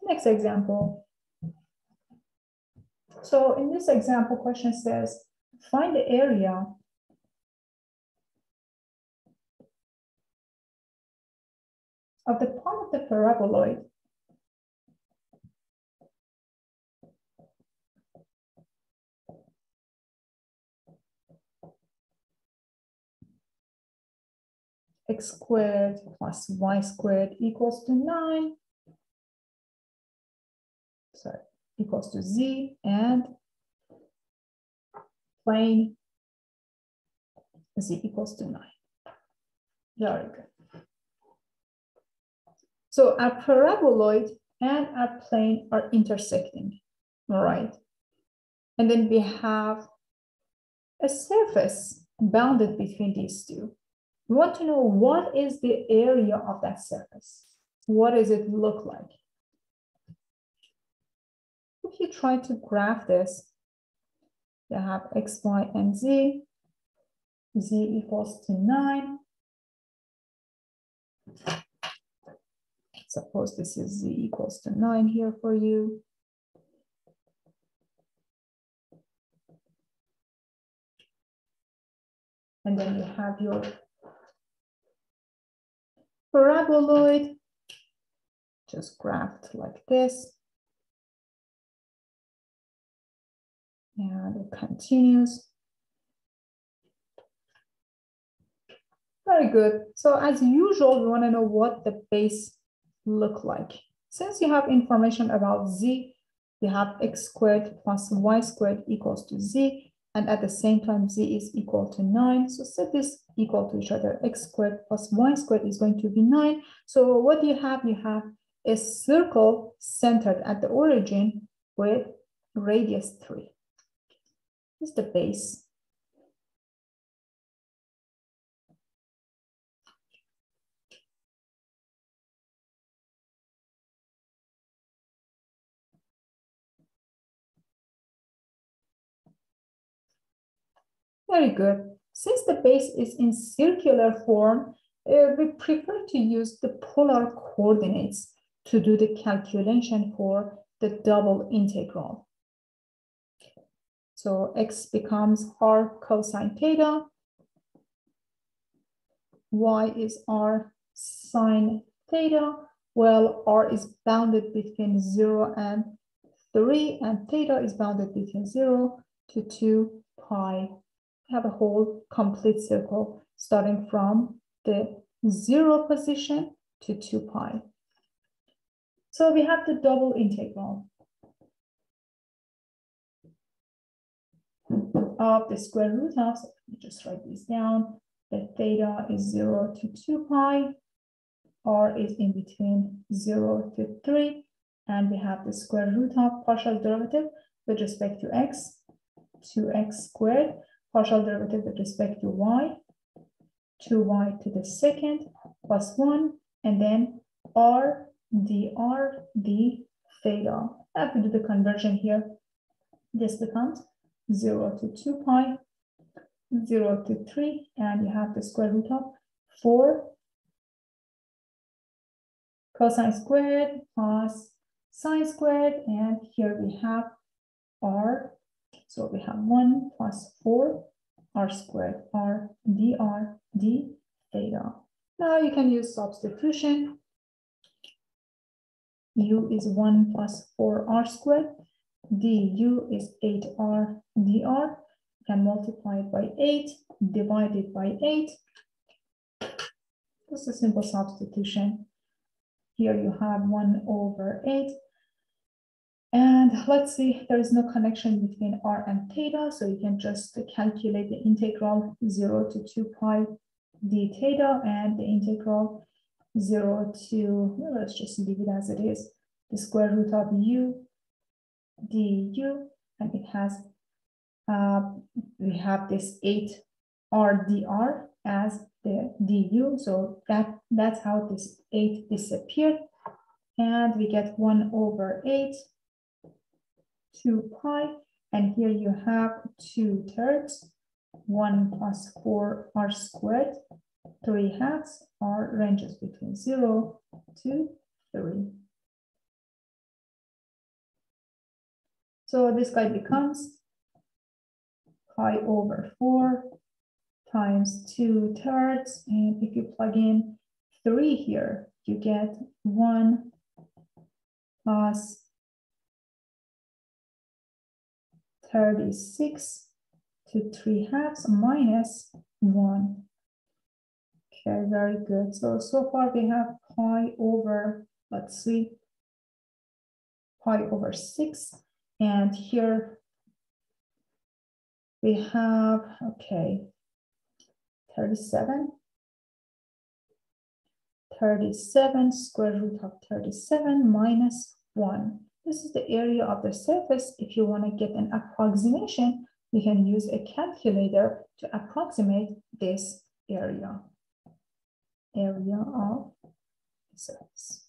Next example. So in this example, question says, find the area of the part of the paraboloid x squared plus y squared equals to 9. Sorry, equals to z, and plane z equals to 9. Very good. So our paraboloid and our plane are intersecting, all right? And then we have a surface bounded between these two. We want to know what is the area of that surface. What does it look like? If you try to graph this, you have x, y, and z. Z equals to 9. Suppose this is z equals to 9 here for you. And then you have your paraboloid, just graphed like this. And it continues. Very good. So as usual, we want to know what the base look like. Since you have information about z, you have x squared plus y squared equals to z, and at the same time z is equal to 9. So set this equal to each other. X squared plus y squared is going to be 9. So what do you have? You have a circle centered at the origin with radius 3. This is the base. Very good. Since the base is in circular form, we prefer to use the polar coordinates to do the calculation for the double integral. So x becomes r cosine theta, y is r sine theta. Well, r is bounded between 0 and 3, and theta is bounded between 0 to 2 pi. We have a whole complete circle starting from the 0 position to 2 pi. So we have the double integral of the square root of, so let me just write this down, the theta is 0 to 2 pi, r is in between 0 to 3, and we have the square root of partial derivative with respect to x, 2x squared, partial derivative with respect to y, 2y to the second plus 1, and then r dr d theta. After we do the conversion here, this becomes 0 to 2 pi, 0 to 3, and you have the square root of 4 cosine squared plus sine squared, and here we have r. So we have 1 plus 4 r squared, r dr d theta. Now you can use substitution. U is 1 plus 4r squared. Du is 8r dr. You can multiply it by 8, divide it by 8. Just a simple substitution. Here you have 1 over 8. And let's see, there is no connection between r and theta, so you can just calculate the integral 0 to 2 pi d theta, and the integral 0 to, well, let's just leave it as it is, the square root of u du, and it has, we have this 8r dr as the du, so that's how this 8 disappeared, and we get 1 over 8, 2 pi, and here you have 2/3, 1 plus 4r squared, 3/2, r ranges between 0 to 3. So this guy becomes pi over 4 times 2/3. And if you plug in 3 here, you get 1 plus 36 to 3/2 minus 1. Okay, very good. So far we have pi over, let's see, pi over 6. And here we have, okay, 37 square root of 37 minus 1. This is the area of the surface. If you want to get an approximation, you can use a calculator to approximate this area of the surface.